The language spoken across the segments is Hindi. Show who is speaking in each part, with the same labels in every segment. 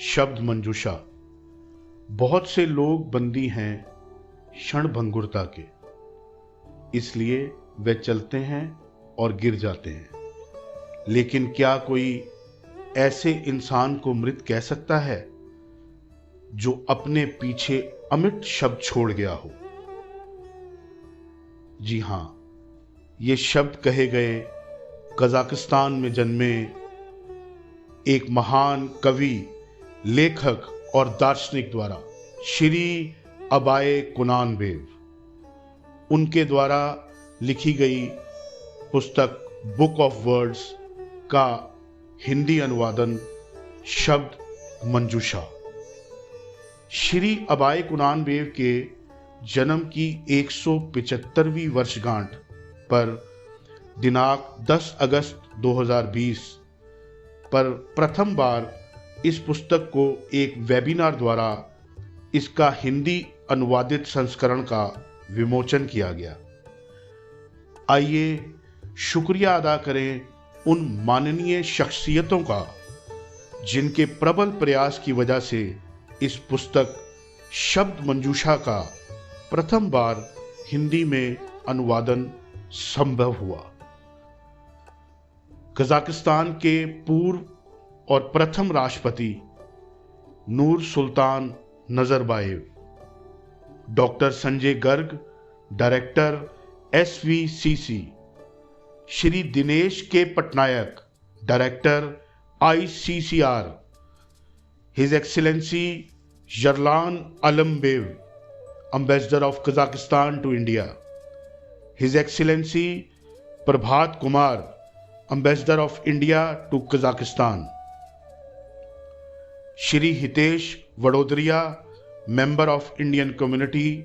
Speaker 1: शब्द मंजूषा। बहुत से लोग बंदी हैं क्षणभंगुरता के, इसलिए वे चलते हैं और गिर जाते हैं। लेकिन क्या कोई ऐसे इंसान को मृत कह सकता है जो अपने पीछे अमिट शब्द छोड़ गया हो? जी हां, ये शब्द कहे गए कजाकिस्तान में जन्मे एक महान कवि, लेखक और दार्शनिक द्वारा, श्री अबाए कुनानबेव। उनके द्वारा लिखी गई पुस्तक बुक ऑफ वर्ड्स का हिंदी अनुवादन शब्द मंजूषा। श्री अबाए कुनानबेव के जन्म की 175वीं वर्षगांठ पर दिनांक 10 अगस्त 2020 पर प्रथम बार इस पुस्तक को एक वेबिनार द्वारा इसका हिंदी अनुवादित संस्करण का विमोचन किया गया। आइए शुक्रिया अदा करें उन माननीय शख्सियतों का जिनके प्रबल प्रयास की वजह से इस पुस्तक शब्द मंजूषा का प्रथम बार हिंदी में अनुवादन संभव हुआ। कजाकिस्तान के पूर्व और प्रथम राष्ट्रपति Nursultan Nazarbayev, doctor Sanjay Garg, director SVCC, Shri Dinesh K Patnaik, director ICCR, his excellency Yerlan Alimbayev, ambassador of Kazakhstan to India, his excellency Prabhat Kumar, ambassador of India to Kazakhstan, Shri Hitesh Vadodariya, member of Indian community,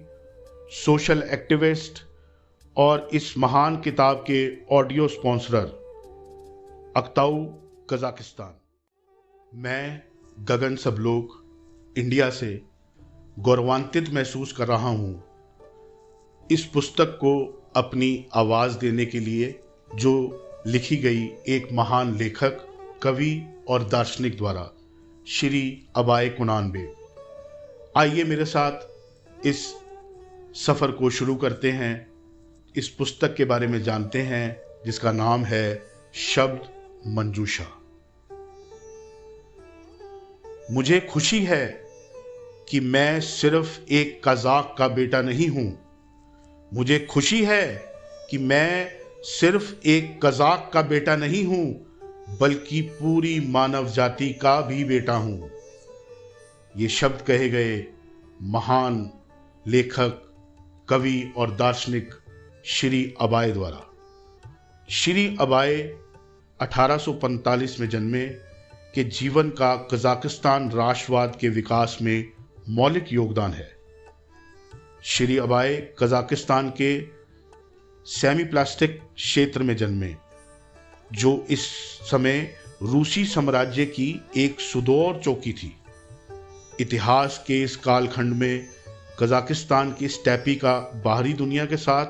Speaker 1: social activist और इस महान किताब के ऑडियो स्पॉन्सरर, अक्ताऊ, कजाकिस्तान। मैं गगन सबलोक, इंडिया से गौरवान्वित महसूस कर रहा हूँ इस पुस्तक को अपनी आवाज़ देने के लिए, जो लिखी गई एक महान लेखक, कवि और दार्शनिक द्वारा, श्री अबाए कुनानबेव। आइए मेरे साथ इस सफ़र को शुरू करते हैं, इस पुस्तक के बारे में जानते हैं जिसका नाम है शब्द मंजूषा। मुझे खुशी है कि मैं सिर्फ एक कज़ाक का बेटा नहीं हूं। मुझे खुशी है कि मैं सिर्फ एक कज़ाक का बेटा नहीं हूं, बल्कि पूरी मानव जाति का भी बेटा हूं। ये शब्द कहे गए महान लेखक, कवि और दार्शनिक श्री अबाए द्वारा। श्री अबाए 1845 में जन्मे, के जीवन का कजाकिस्तान राष्ट्रवाद के विकास में मौलिक योगदान है। श्री अबाए कजाकिस्तान के सेमी प्लास्टिक क्षेत्र में जन्मे, जो इस समय रूसी साम्राज्य की एक सुदूर चौकी थी। इतिहास के इस कालखंड में कजाकिस्तान की स्टेपी का बाहरी दुनिया के साथ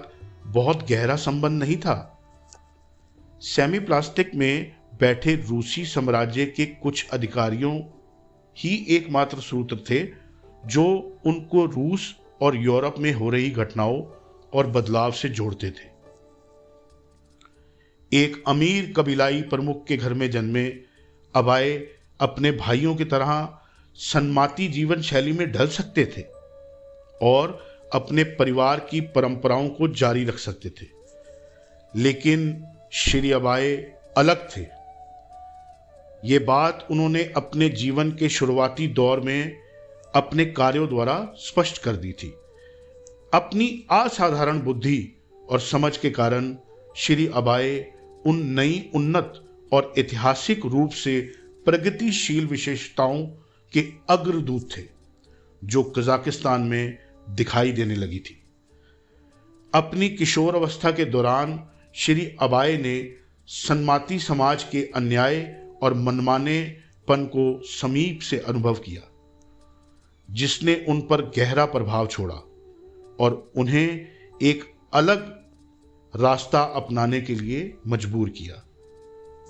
Speaker 1: बहुत गहरा संबंध नहीं था। सेमी प्लास्टिक में बैठे रूसी साम्राज्य के कुछ अधिकारियों ही एकमात्र सूत्र थे जो उनको रूस और यूरोप में हो रही घटनाओं और बदलाव से जोड़ते थे। एक अमीर कबीलाई प्रमुख के घर में जन्मे अबाए अपने भाइयों की तरह सन्माती जीवन शैली में ढल सकते थे और अपने परिवार की परंपराओं को जारी रख सकते थे। लेकिन श्री अबाए अलग थे। ये बात उन्होंने अपने जीवन के शुरुआती दौर में अपने कार्यों द्वारा स्पष्ट कर दी थी। अपनी असाधारण बुद्धि और समझ के कारण श्री अबाए उन नई, उन्नत और ऐतिहासिक रूप से प्रगतिशील विशेषताओं के अग्रदूत थे जो कजाकिस्तान में दिखाई देने लगी थी। अपनी किशोर अवस्था के दौरान श्री अबाए ने सन्माती समाज के अन्याय और मनमानेपन को समीप से अनुभव किया, जिसने उन पर गहरा प्रभाव छोड़ा और उन्हें एक अलग रास्ता अपनाने के लिए मजबूर किया।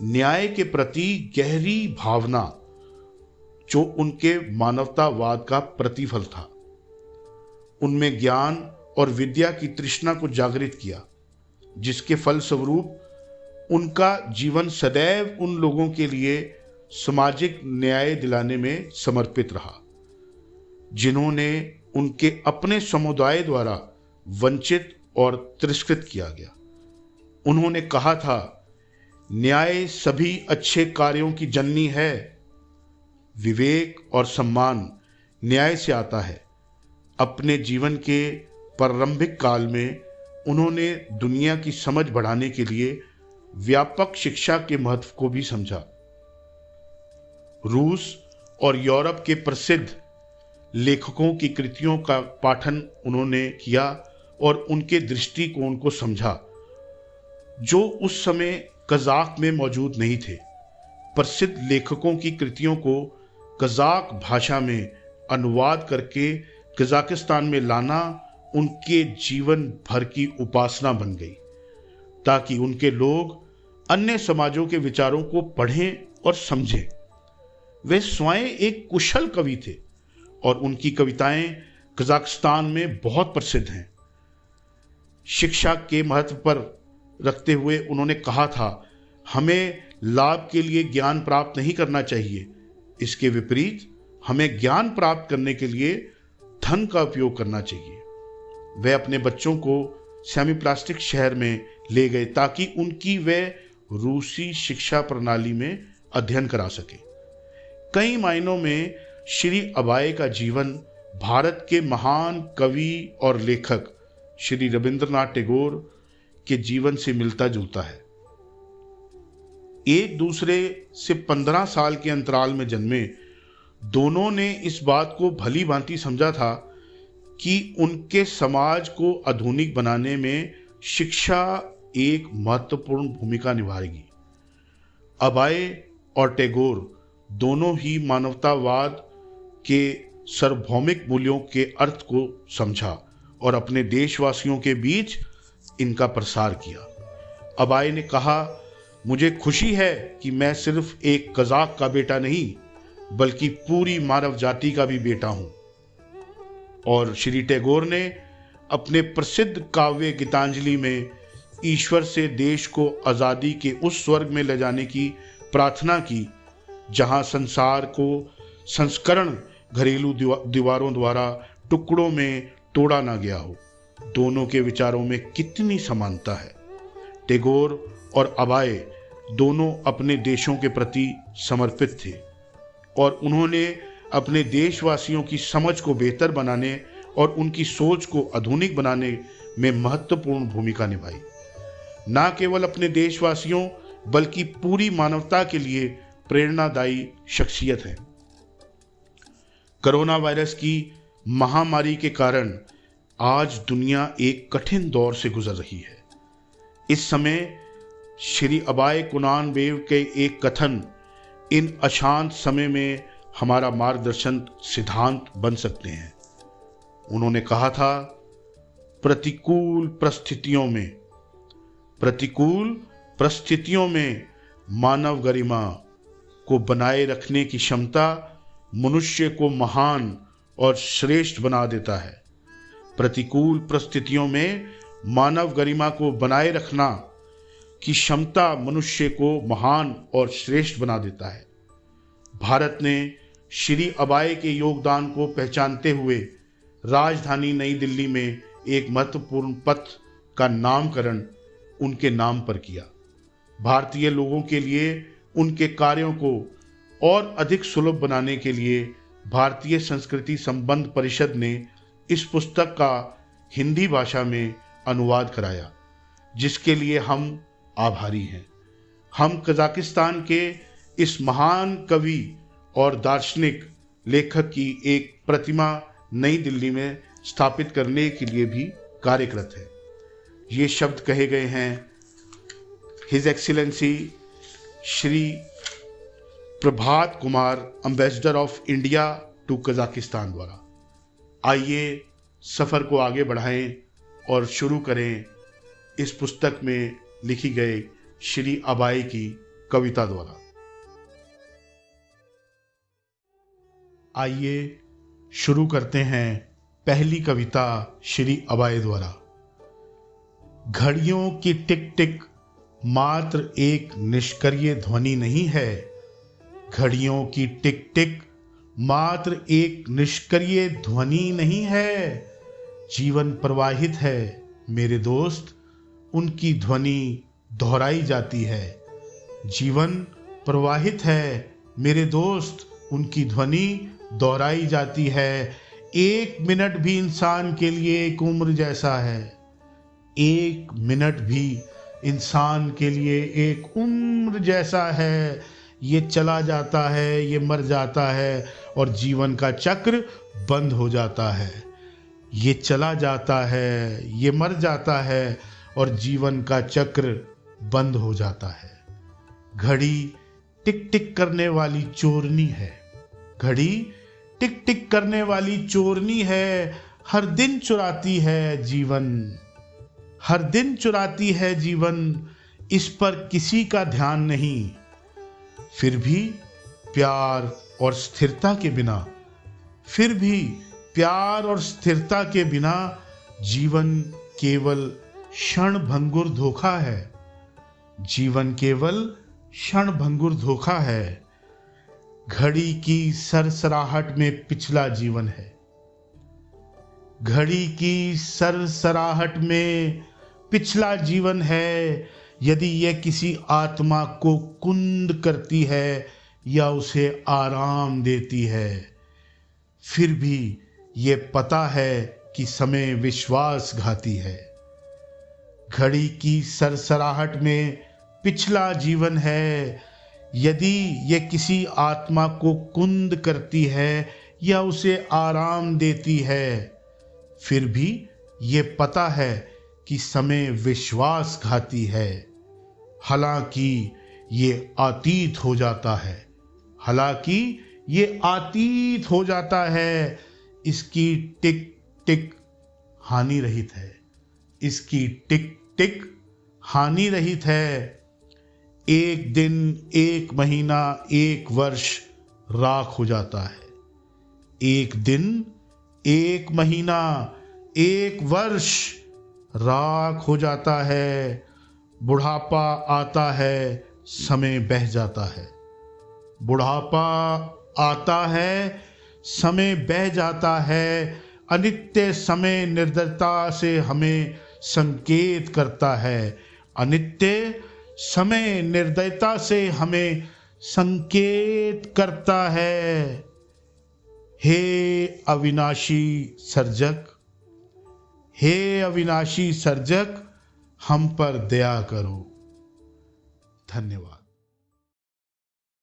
Speaker 1: न्याय के प्रति गहरी भावना जो उनके मानवतावाद का प्रतिफल था। उनमें ज्ञान और विद्या की तृष्णा को जागृत किया, जिसके फलस्वरूप उनका जीवन सदैव उन लोगों के लिए सामाजिक न्याय दिलाने में समर्पित रहा जिन्होंने उनके अपने समुदाय द्वारा वंचित और तिरस्कृत किया गया। उन्होंने कहा था, न्याय सभी अच्छे कार्यों की जननी है। विवेक और सम्मान न्याय से आता है। अपने जीवन के प्रारंभिक काल में उन्होंने दुनिया की समझ बढ़ाने के लिए व्यापक शिक्षा के महत्व को भी समझा। रूस और यूरोप के प्रसिद्ध लेखकों की कृतियों का पाठन उन्होंने किया और उनके दृष्टिकोण को समझा, जो उस समय कज़ाक में मौजूद नहीं थे। प्रसिद्ध लेखकों की कृतियों को कज़ाक भाषा में अनुवाद करके कजाकिस्तान में लाना उनके जीवन भर की उपासना बन गई, ताकि उनके लोग अन्य समाजों के विचारों को पढ़ें और समझें। वे स्वयं एक कुशल कवि थे और उनकी कविताएं कजाकिस्तान में बहुत प्रसिद्ध हैं। शिक्षा के महत्व पर रखते हुए उन्होंने कहा था, हमें लाभ के लिए ज्ञान प्राप्त नहीं करना चाहिए, इसके विपरीत हमें ज्ञान प्राप्त करने के लिए धन का उपयोग करना चाहिए। वे अपने बच्चों को सेमीप्लास्टिक शहर में ले गए ताकि उनकी वे रूसी शिक्षा प्रणाली में अध्ययन करा सके। कई मायनों में श्री अबाए का जीवन भारत के महान कवि और लेखक श्री रविंद्रनाथ टैगोर के जीवन से मिलता जुलता है। एक दूसरे से 15 साल के अंतराल में जन्मे दोनों ने इस बात को भली भांति समझा था कि उनके समाज को आधुनिक बनाने में शिक्षा एक महत्वपूर्ण भूमिका निभाएगी। अबाए और टैगोर दोनों ही मानवतावाद के सार्वभौमिक मूल्यों के अर्थ को समझा और अपने देशवासियों के बीच इनका प्रसार किया। अबाए ने कहा, मुझे खुशी है कि मैं सिर्फ एक कज़ाक का बेटा नहीं बल्कि पूरी मानव जाति का भी बेटा हूं। और श्री टैगोर ने अपने प्रसिद्ध काव्य गीतांजलि में ईश्वर से देश को आज़ादी के उस स्वर्ग में ले जाने की प्रार्थना की जहां संसार को संस्करण घरेलू दीवारों द्वारा टुकड़ों में तोड़ा ना गया हो। दोनों के विचारों में कितनी समानता है। टैगोर और अबाए दोनों अपने देशों के प्रति समर्पित थे और उन्होंने अपने देशवासियों की समझ को बेहतर बनाने और उनकी सोच को आधुनिक बनाने में महत्वपूर्ण भूमिका निभाई। न केवल अपने देशवासियों बल्कि पूरी मानवता के लिए प्रेरणादायी शख्सियत है। कोरोना वायरस की महामारी के कारण आज दुनिया एक कठिन दौर से गुजर रही है। इस समय श्री अबाए कुनानबेव के एक कथन इन अशांत समय में हमारा मार्गदर्शन सिद्धांत बन सकते हैं। उन्होंने कहा था, प्रतिकूल परिस्थितियों में मानव गरिमा को बनाए रखने की क्षमता मनुष्य को महान और श्रेष्ठ बना देता है। प्रतिकूल परिस्थितियों में मानव गरिमा को बनाए रखना की क्षमता मनुष्य को महान और श्रेष्ठ बना देता है। भारत ने श्री अबाए के योगदान को पहचानते हुए राजधानी नई दिल्ली में एक महत्वपूर्ण पथ का नामकरण उनके नाम पर किया। भारतीय लोगों के लिए उनके कार्यों को और अधिक सुलभ बनाने के लिए भारतीय संस्कृति संबंध परिषद ने इस पुस्तक का हिंदी भाषा में अनुवाद कराया, जिसके लिए हम आभारी हैं। हम कजाकिस्तान के इस महान कवि और दार्शनिक लेखक की एक प्रतिमा नई दिल्ली में स्थापित करने के लिए भी कार्यरत है। ये शब्द कहे गए हैं his excellency Shri Prabhat Kumar, ambassador of India to Kazakhstan द्वारा। आइए सफ़र को आगे बढ़ाएं और शुरू करें इस पुस्तक में लिखी गई श्री अबाए की कविता द्वारा। आइए शुरू करते हैं पहली कविता श्री अभय द्वारा। घड़ियों की टिक टिक मात्र एक निष्क्रिय ध्वनि नहीं है। घड़ियों की टिक टिक मात्र एक निष्क्रिय ध्वनि नहीं है। जीवन प्रवाहित है मेरे दोस्त, उनकी ध्वनि दोहराई जाती है। जीवन प्रवाहित है मेरे दोस्त, उनकी ध्वनि दोहराई जाती है। एक मिनट भी इंसान के लिए एक उम्र जैसा है। एक मिनट भी इंसान के लिए एक उम्र जैसा है। ये चला जाता है, ये मर जाता है और जीवन का चक्र बंद हो जाता है। ये चला जाता है, ये मर जाता है और जीवन का चक्र बंद हो जाता है। घड़ी टिक टिक करने वाली चोरनी है। घड़ी टिक टिक करने वाली चोरनी है। हर दिन चुराती है जीवन, हर दिन चुराती है जीवन। इस पर किसी का ध्यान नहीं। फिर भी प्यार और स्थिरता के बिना, फिर भी प्यार और स्थिरता के बिना जीवन केवल क्षणभंगुर धोखा है। जीवन केवल क्षणभंगुर धोखा है। घड़ी की सरसराहट में पिछला जीवन है। घड़ी की सरसराहट में पिछला जीवन है। यदि यह किसी आत्मा को कुंद करती है या उसे आराम देती है, फिर भी ये पता है कि समय विश्वासघाती है। घड़ी की सरसराहट में पिछला जीवन है। यदि यह किसी आत्मा को कुंद करती है या उसे आराम देती है, फिर भी ये पता है कि समय विश्वासघाती है। हालांकि ये अतीत हो जाता है, हालांकि ये अतीत हो जाता है। इसकी टिक टिक हानि रहित है। इसकी टिक टिक हानि रहित है। एक दिन, एक महीना, एक वर्ष राख हो जाता है। एक दिन, एक महीना, एक वर्ष राख हो जाता है। बुढ़ापा आता है, समय बह जाता है। बुढ़ापा आता है, समय बह जाता है। अनित्य समय निर्दयता से हमें संकेत करता है। अनित्य समय निर्दयता से हमें संकेत करता है। हे अविनाशी सर्जक, हे अविनाशी सर्जक, हम पर दया करो। धन्यवाद।